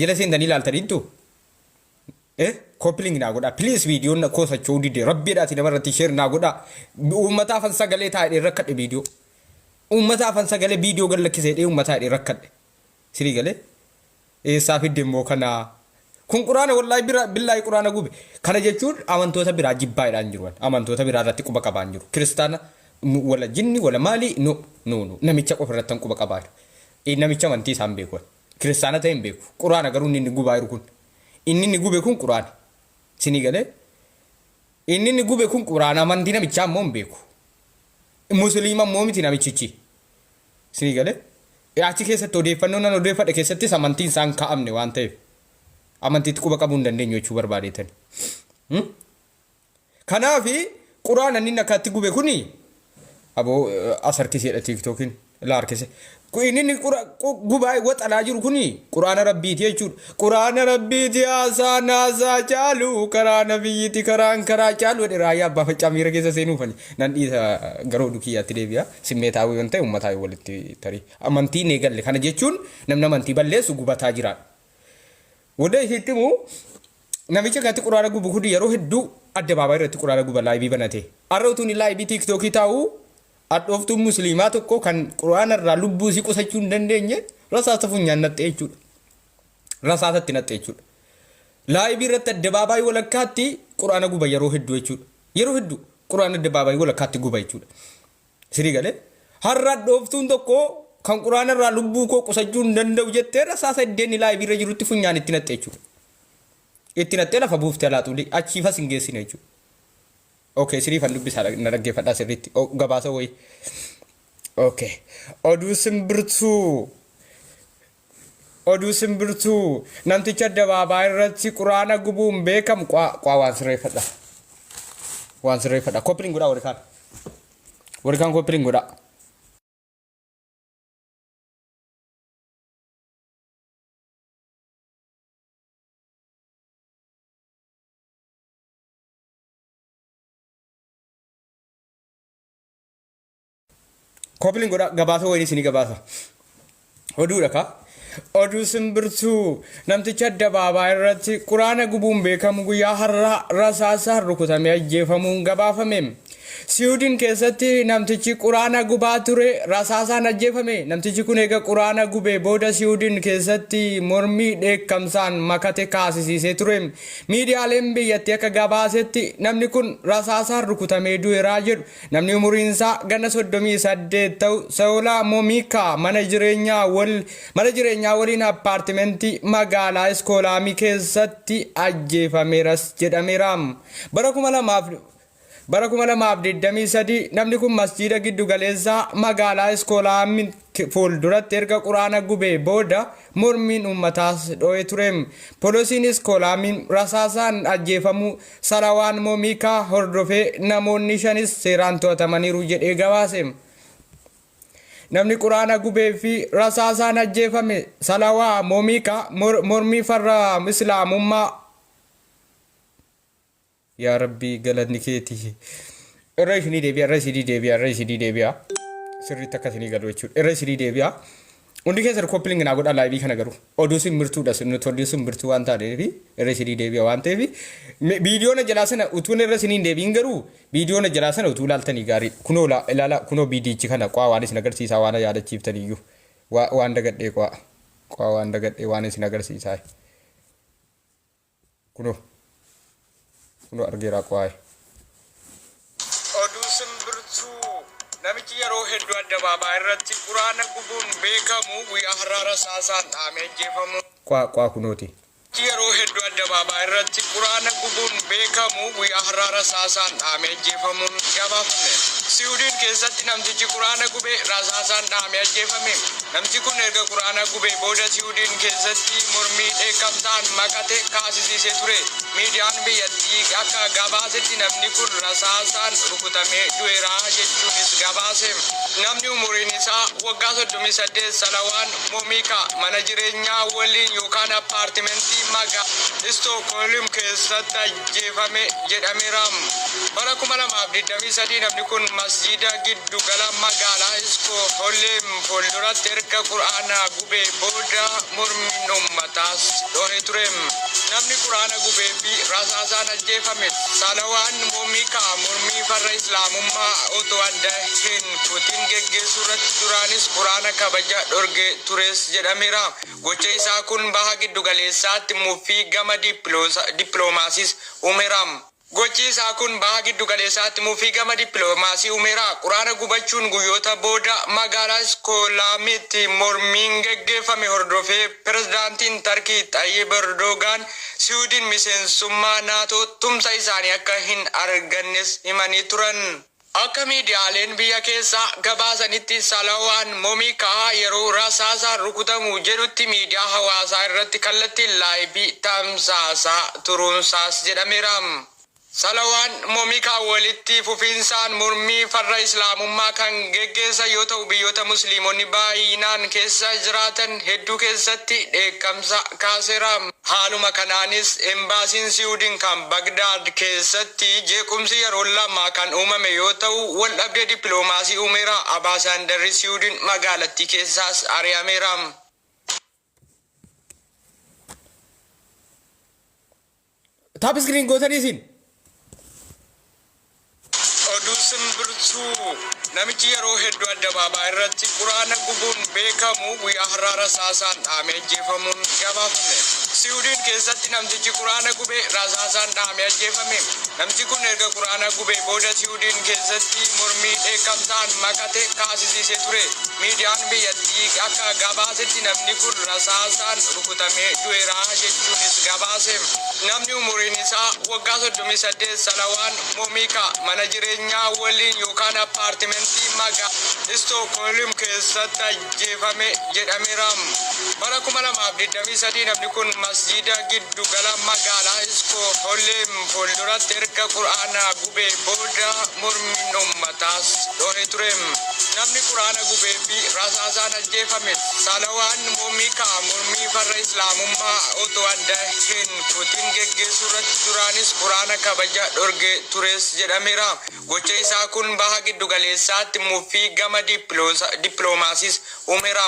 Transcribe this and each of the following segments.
jala seentanii ilaaltaniittu coupling naa godha please viidiyoon koosachuu dide rabbiidhaati namarratti share naa godha uummataaf an sagalee taa'ee rakkadhe viidiyoo uummataaf an sagalee viidiyoo gallakkisee dhee uummataadhe rakkadhe sirii galee eessaa fidde immoo kana kun quraana wallahi billaahi quraana gube kana jechuun amantoota biraa jibbaadhaan jiru amantoota biraa irratti quba qabaan jiru kiristaana wala jinni wala maali no namicha qofa irratti quba qabaa namicha amantii isaan beeku kiristaana ta'e hin beeku quraana garuu inni gubaa jiru kun inni gube kun quraana sinii galee inni gube kun quraana amantii namichaa immoo hin beeku musliima immoo miti namichichi sinii galee achi keessatti odeeffannoo nan odeeffadhe keessattis amantiin isaan kaa'amne waan ta'eef amantiitti quba qabuu hin dandeenyu jechuu barbaadeetan kanaafi quraana inni akkatti gube kuni aboo asarkiseedha tiktokiin laarkise inni gubaa waxalaa jiru kuni quraana rabbiiti jechuudha quraana rabbiiti haasaa caalu karaa nabiyyiiti karaa caalu jedhe raayyaa abbaa faccaa miira keessa seenuufani nan dhiisa garoo dukiyyaatti deebi'a simmeetaawii waan ta'e uummataa walitti tarii amantiin eegalle kana jechuun namni amantii balleessu gubataa jiraadha wada isheettimu namicha katti quraana gubu kuni yeroo hedduu adda baabaa irratti quraana guba laayibii banate arrootuun laayibii tiktokii taa'u adhooftuun musliimaa tokko kan quraana irraa lubbuu si qusachuu hin dandeenye rasaasa funyaan naxxee jechuudha rasaasatti naxxee jechuudha laayibii irratti adda baabaa walakkaatti quraana guba yeroo hedduu jechuudha yeroo hedduu quraana adda baabaa walakkaatti guba jechuudha sirii galee har'a adhooftuun tokko kan quraana irraa lubbuu koo qusachuu hin danda'u jettee rasaasa iddeen laayibii irra jirutti funyaan itti naxxee jechuudha itti naxxee lafa buuftee laatuuli achiifas hin geessine jechuudha okay sirii fan dubbisaa na dhaggeeffadhaa sirriitti gabaasa wayi okay oduu simbirtuu namticha adda baabaa irratti quraana gubuun beekamu qaa waan sirreeffadha koppiliin godhaa warikaan koppiliin godhaa koppiliin godhaa gabaasa wayini isinii gabaasa oduudha ka oduu simbirtuu namticha adda baabaa irratti quraana gubuun beekamu guyyaa har'a rasaasaan rukutamee ajjeefamuun gabaafame Siudiin keessatti namtichi quraana gubaa ture rasaasaan ajjeefame namtichi kun eega quraana gubee booda Siudiin keessatti mormii dheekkamsaan makate kaasisiisee ture miidiyaaleen biyyattii akka gabaasetti namni kun rasaasaan rukutamee du'eeraa jedhu namni umuriin isaa ganna 38 ta'u Saulaa Moomika mana jireenyaa waliin appaartimentii magaalaa Iskoolaamii keessatti ajjeefameeras jedhameera bara 2023 namni kun masjiida giddu galeessaa magaalaa Iskoolaamii fuulduratti erga quraana gubee booda mormiin uummataas dho'ee ture poolisiin Iskoolaamii rasaasaan ajjeefamuu Salawaan Moomikaa hordofee namoonni 5 seeraan to'atamaniiru jedhee gabaase namni quraana gubee fi rasaasaan ajjeefame Salawaa Moomikaa mormii farra islaamummaa Ya Rabbi galanni keeti irreeshinii deebi'a sirriitti akkasii galu jechuudha irreeshinii deebi'a hundi keessatti koppiliin naa godha laayibii kana garuu oduu simbirtuudha nuti oduu simbirtuu waan taateef irreeshinii deebi'a waan ta'eef viidiyoon jalaa sana utuun irreeshinii deebiin garuu viidiyoon jalaa sana utuu laaltanii gaarii kunoo ilaala kunoo viidiyichi kana qaa waan isin agarsiisaa waan yaadachiiftaniyyuu waan dagadhee qaa waan dagadhee waan isin agarsiisaa kunoo argeera qaa oduu simbirtuu namichi yeroo hedduu adda baabaa irratti quraana gubuun beekamu guyyaa har'a rasaasaan dhaamee ajjeefamu qaa kunooti yeroo hedduu adda baabaa irratti quraana gubuun beekamu guyyaa har'a rasaasaan dhaamee ajjeefamuun gabaafame Siudiin keessatti namtichi quraana gubee rasaasaan dhaamee ajjeefame namtichi kun erga quraana gubee booda Siudiin keessatti mormii dheekkamsaan makate kaasisiisee ture miidiyaan biyyattii akka gabaasetti namni kun rasaasaan rukutamee du'eeraa jechuunis gabaase. Namni umuriin isaa waggaa 38 Salawaan Moomika mana jireenyaa waliin yookaan appaartimentii magaalaa Stookholm keessatti ajefame jedhameera. Bara 2023 namni kun masjiida giddu gala magaalaa Stookholm fuulduratti erga quraana gubee booda mormiin uummataas dhohe ture. Namni quraana gubee fi rasaasaan ajefame Salawaan Moomika mormii farra islaamummaa otoo adda hin kutin geggeessuu irratti duraanis quraana kabaja dhorge tures jedhameera. Gocha isaa kun baha giddu galeessaatti muffii gama dippiloomaasiis uumeera. Gochi isaa kun baha giddu galeessaatti muffii gama dippiloomaasii uumeera. Quraana gubachuun guyyoota booda magaalaa Stookholmitti mormiin geggeeffame hordofee pirezidaantiin Tarkii Xayyib Erdogaan Siwiidin miseensummaa naatoo tumsa isaanii akka hin argannes himanii turan. Akka miidiyaaleen biyya keessaa gabaasanitti Salawaan Moomikaa yeroo rasaasaan rukutamu jedhutti miidiyaa hawaasaa irratti kallattiin laayivii tamsaasaa turuunsaas jedhameera. Salawaan Moomikaa walitti fufiinsaan mormii farra islaamummaa kan geggeessan yoo ta'u biyyoota musliimonni baay'inaan keessa jiraatan hedduu keessatti dheekkamsa kaaseera. Haaluma kanaanis embaasiin Siwiidin kan Bagdaad keessatti jeequmsi yeroo lama kan uumame yoo ta'u wal dhabdee dippiloomaasii uumeera. Ambaasaaddarri Siwiidin magaalattii keessaas ari'ameera. Taap iskiriin gootanii isin. Oduu simbirtuu namichi yeroo hedduu addabaabaayii irratti quraana gubuun beekamu guyyaa har'aa rasaasaan dhahamee ajjeefamuun gabaafame. Siwiidin keessatti namtichi quraana gubee rasaasaan dhahamee ajjeefame. Namtichi kun erga quraana gubee booda Siwiidin keessatti mormii dheekkamsaan makate kaasisiisee ture. Miidiyaan biyyattii akka gabaasetti namni kun rasaasaan rukutamee du'eeraa jechuunis gabaase. Namni umuriin isaa waggaa 38 Salawaan Moomika mana jireenyaa waliin yookaan appaartimentii magaalaa Stookholm keessatti ajefame jedhameera. Bara 2023 namni kun masjiida giddu gala magaalaa Stookholm fuulduratti erga quraana gubee booda mormiin uummataas dhohe ture. Namni quraana gubee fi rasaasaan ajefame Salawaan Moomikaa mormii farra islaamummaa otoo adda hin kutin geggeessuu irratti duraanis quraana kabaja dhorge tures jedhameera. Gocha isaa kun baha giddu galeessaatti muffii gama dippiloomaasiis uumeera.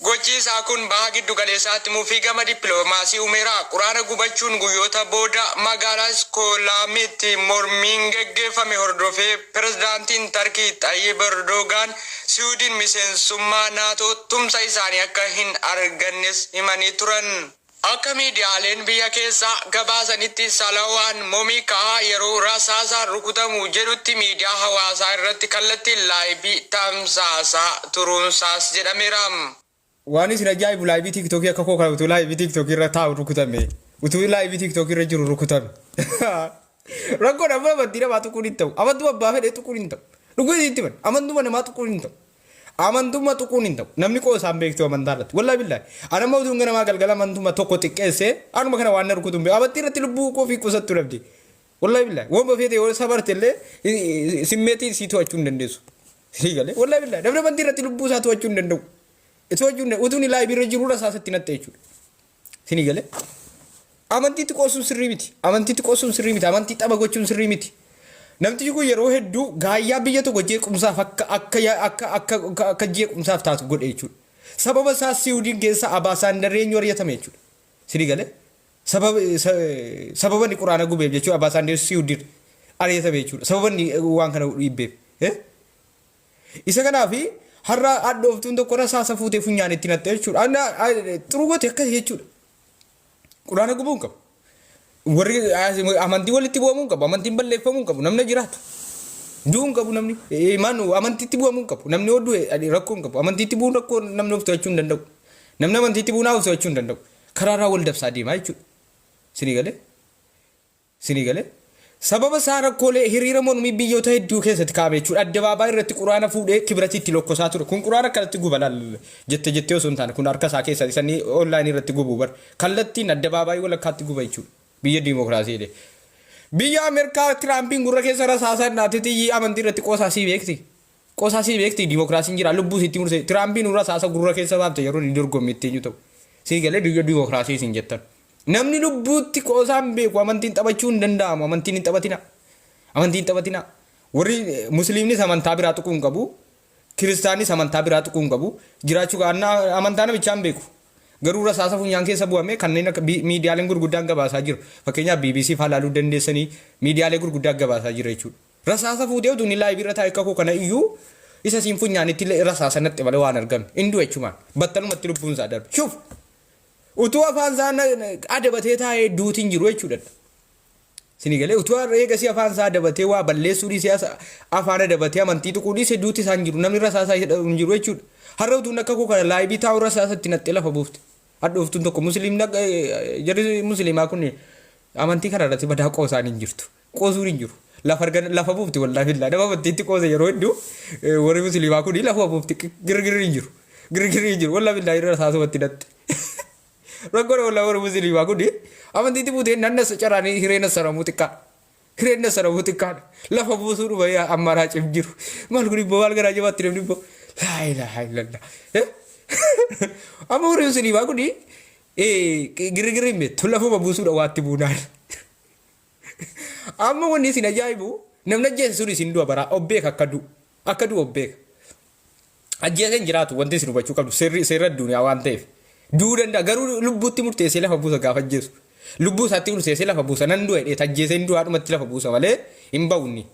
Gochi isaa kun baha giddu galeessaatti muffii gama dippiloomaasii uumeera. Quraana gubachuun guyyoota booda magaalaa Stookholmitti mormiin geggeeffame hordofee pirezidaantiin Tarkii Xayyib Erdogaan Siwiidin miseensummaa naatoo tumsa isaanii akka hin argannes himanii turan. Akka miidiyaaleen biyya keessaa gabaasanitti Salawaan Moomikaa yeroo rasaasaan rukutamu jedhutti miidiyaa hawaasaa irratti kallattiin laayivii tamsaasaa turuunsaas jedhameera. Waan isin ajaa'ibu laayivii tiktokii akka koo kana utuu laayivii tiktokii irra taa'u rukutame. Utuu laayivii tiktokii irra jiru rukutame. Rakkoon amma amantii namaa tuquun hin ta'u. Amantuu abbaa fedhee tuquun hin ta'u. Dhuguu isitti ban amantuu namaa tuquun hin ta'u. Amantummaa tuquun hin ta'u. Namni qoosaan beektu amantaa irratti. Wallaahi billaahi. Ana amma utuu namaa galgala amantummaa tokko xiqqeessee anuma kana waan na rukutuun beeku. Amantii irratti lubbuu koo fi qusattuu dhabdi. Wallaahi billaahi. Waan bafeete yoo sabarte illee simmeetii sii to'achuu hin dandeessu. Sii galee. Wallaahi billaahi. Namni amantii irratti lubbuu isaa to'achuu hin danda'u. Utuun laayivii irra jiru rasaasatti natte jechuudha. Sii galee. Amantiitti qoosuun sirrii miti. Amantiitti qoosuun sirrii miti. Amantii xaba gochuun sirrii miti. Namtichi kun yeroo hedduu gaayyaa biyya tokko jeequmsaaf akka jeequmsaaf taatu godhe jechuudha. Sababa isaa Siwiidin keessa ambaasaaddarri eenyu ari'atame jechuudha. Sii galee. Sababa inni quraana gubeef jechuudha ambaasaaddarri Siwiidin ari'atame jechuudha. Sababa inni waan kana dhiibbeef. Isa kanaafi har'a addooftuun tokko rasaasa fuutee funyaan itti natte jechuudha. Xuruu goote akkas jechuudha. Quraana gubuun qabu. Warri amantii walitti bu'amuu qabu. Amantiin balleeffamuu qabu. Namni jiraatu. Du'uun qabu namni. Maanu amantiitti bu'amuu qabu. Namni odduu rakkoon qabu. Amantiitti bu'uun rakkoo namni of to'achuu hin danda'u. Namni amantiitti bu'uun of to'achuu hin danda'u. Karaarraa wal dabsaa deemaa jechuudha. Sii galee. Sii galee. Sababa isaa rakkoolee hiriira mormii biyyoota hedduu keessatti kaa'ame jechuudha. Addabaabaayii irratti quraana fuudhee kibiratiitti lokkosaa ture. Kun quraana akkanatti guba jettee osoo hin taane kun harka isaa keessatti isanii onlaayinii irratti gubuu bar kallattiin addabaabaayii walakkaatti guba jechuudha. biyya dimokiraasii. Biyya Ameerikaa Tiraampiin gurra keessa rasaasaa naatiti amantii irratti qoosaasii beekti. Qoosaasii beekti dimokiraasiin jira lubbuu sitti murse Tiraampiin rasaasa gurra keessa baafte yeroo inni dorgomme itti eenyu ta'u. Siigalee biyya dimokiraasii isin jettan. Namni lubbuutti qoosaan beeku amantiin taphachuu hin danda'amu amantiin hin taphatina. Amantiin taphatina. Warri musliimnis amantaa biraa tuquu hin qabu. Kiristaanis amantaa biraa tuquu hin qabu. Jiraachuu qaannaa amantaa namichaan beeku. Garuu rasaasa funyaan keessa bu'ame kanneen akka miidiyaaleen gurguddaan gabaasaa jiru. Fakkeenyaaf BBC fa'aa ilaaluu dandeessanii miidiyaalee gurguddaan gabaasaa jiru jechuudha. Rasaasa fuudhee utuu inni laayivii irra taa'e kakuu kana iyyuu isa siin funyaanitti rasaasa natti malee waan argamne. Hinduu jechumaan battalumatti lubbuun isaa darbe. Shuuf utuu afaan isaa adabatee taa'ee duutiin jiru jechuudha. Sinigalee utuu eegasii afaan isaa adabatee waa balleessuu dhiisee afaan adabatee amantii tuquu dhiisee duuti isaan jiru namni rasaasaa hin jiru jechuudha. Har'a utuu akka kakuu kana laayivii taa'u rasaasatti natti lafa buufte. Addooftuun tokko musliimna jarri musliimaa kun amantii kana irratti badaa qoosaan hin jirtu. Qoosuun hin jiru. Lafa buufti wallaahi billaa nama amantiitti qoosa yeroo hedduu warri musliimaa kun lafa buufti girgirri hin jiru. Girgirri hin jiru wallaahi billaa irra rasaasumatti natti. Rakkoon wallaahi warri musliimaa kun amantiitti buutee nanna caraanii hireena saramuu xiqqaa. Hireena saramuu xiqqaa. Lafa buusuu dhufa ammaraa cif jiru. Maal kun ibboo maal garaa jabaatti namni ibboo. Laa ilaaha illallah. Amma warri musliimaa kun girgirri hin beektu lafuma buusuudha waatti buunaan. Amma wanni isin ajaa'ibu namni ajjeese sun isin du'a baraa obbeeka akka du'u obbeeka. Ajjeeseen jiraatu wanti isin hubachuu qabdu seerri addunyaa waan ta'eef. Du'uu danda'a garuu lubbuutti murteessee lafa buusa gaafa ajjeesu. Lubbuu isaatti murteessee lafa buusa nan du'a dheeta ajjeeseen du'aadhumatti lafa buusa malee hin ba'unni.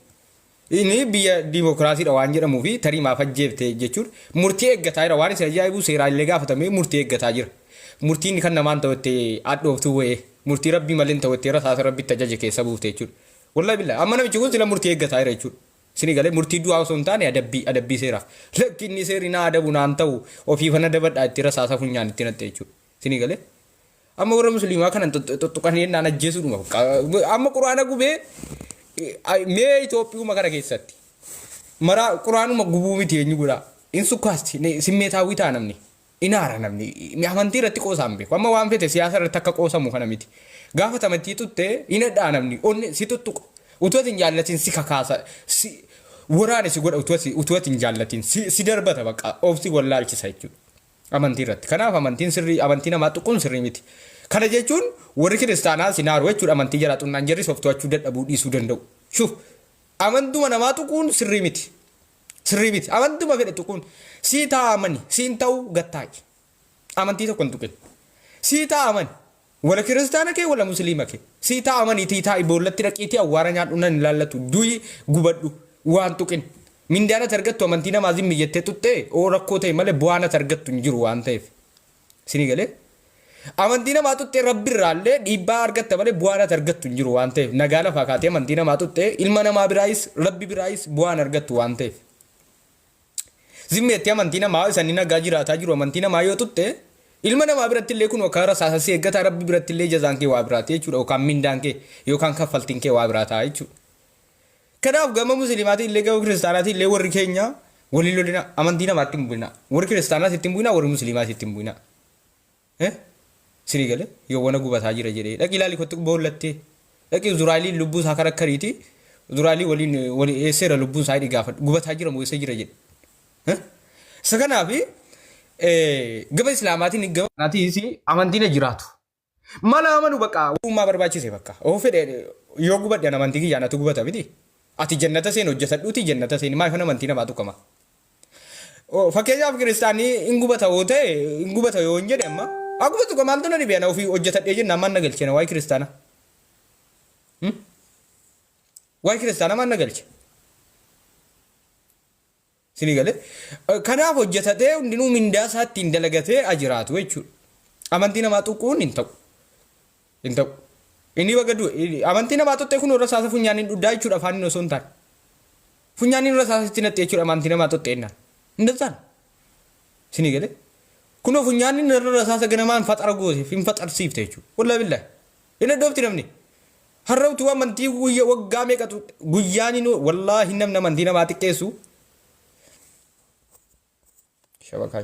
Inni biyya dimokiraasiidha waan jedhamuu fi tarii maaf ajjeefte jechuun murtii eeggataa jira waan isin ajaa'ibu seeraallee gaafatamee murtii eeggataa jira. Murtiin kan namaan ta'utti addooftuu wayee murtii rabbii malee ta'utti rasaasa rabbitti ajaje keessa buufte jechuudha. Wallaahi billaa amma namichi kun sila murtii eeggataa jira jechuudha. Sini galee murtii du'aa osoo hin taane adabbii seeraaf. Lakkinni seeri naa adabu naan ta'u ofii fana dabadhaa itti rasaasa funyaan itti natte jechuudha. Sini galee amma warra musliimaa kana tuttuqanii yennaan ajjeesuudhuma. Amma quraana gubee mee Itoophiyaa kana keessatti mara quraanuma gubuu miti eenyu godhaa. In sukkaasti simmeetaawwii ta'a namni. Inaara namni amantii irratti qoosaan beeku. Amma waan fete siyaasa irratti akka qoosamu kana miti. Gaafa tamantii tuttee ina dhaa namni onni si tuttuqa. Utuu ati hin jaallatin si kakaasa waraane si godha utuu ati hin jaallatin si darbata baqa oofsi wallaalchisa jechuudha. Amantii irratti. Kanaaf amantiin sirrii amantii namaa tuquun sirrii miti. Kana jechuun warri kiristaanaa sinaaru jechuudha amantii jalaa xunnaan jarri soofto'achuu dadhabuu dhiisuu danda'u. Shuuf amantuma namaa tuquun sirrii miti. Sirrii miti. Amantuma fedhe tuquun sii taa'amani siin ta'uu gattaa'i. Amantii tokko hin tuqin. Sii taa'amani wala kiristaana kee wala musliima kee. Sii taa'amani tiitaa'i boollatti dhaqiitii awwaara nyaadhu nan ilaallatu duyi gubadhu waan tuqin. Mindaana targattu amantii namaa zimmi jettee tuttee oo rakkoo ta'e malee bu'aana targattu hin jiru waan ta'eef. Sinii galee amantii namaa tuttee rabbi irraallee dhiibbaa argatta malee bu'aana targattu hin jiru waan ta'eef. Nagaa lafaa kaatee amantii namaa tuttee ilma namaa biraayis rabbi biraayis bu'aan argattu waan ta'eef. Zimmeetti amantii namaa isanii nagaa jiraataa jiru amantii namaa yoo tutte ilma namaa biratti illee kun akka rasaasa si eeggataa rabbi biratti illee jazaan kee waa biraati jechuudha yookaan mindaan kee yookaan kaffaltiin kee waa biraataa jechuudha. Kanaaf gama musliimaatii illee gama kiristaanaatii illee warri keenya waliin lolina amantii namaatti hin bu'ina warri kiristaanaas ittiin bu'ina warri musliimaas ittiin bu'ina. Sirii galee yoo wana gubataa jira jedhee dhaqi ilaali kottu boollattee dhaqi Zuraayiliin lubbuu isaa kan akkariiti Zuraayilii waliin eesseera lubbuun isaa dhigaafadhu gubataa jira moo eessa jira jedhe. Isa kanaaf gaba islaamaatiin gaba naatiis amantiin jiraatu. Mala amanu bakka uumaa barbaachise bakka. Oo fedhe yoo gubadhe amantii kiyyaan atu gubata miti. Ati jannata seen hojjetadhuuti jannata seen maal amantii namaa tuqama. Fakkeenyaaf kiristaanii hin gubata yoo ta'e hin gubata yoo hin jedhe amma akkuma tuqa maaltu na dhibeena ofii hojjetadhee jennaan maan na galchena waa'ee kiristaana. Waa'ee kiristaana maan na galche. Sinii galee kanaaf hojjetatee hundinuu mindaa isaatti hin dalagatee ajiraatu jechuudha. Amantii namaa tuquun hin ta'u. Hin ta'u. Inni baga du'e amantii namaa tuttee kun irra saasa funyaaniin dhuddaa jechuudha afaan osoo hin taane. Funyaaniin irra saasatti nattee jechuudha amantii namaa tuttee innaan. Hindasaan. Sinii galee kunoo funyaaniin irra saasa ganamaan faxara gooseef hin faxarsiifte jechuudha. Wallaahi billaahi. Inni iddoofti namni. Har'a utuu amantii waggaa meeqatu guyyaaniin wallaahi namni amantii namaa xiqqeessu. Shabaka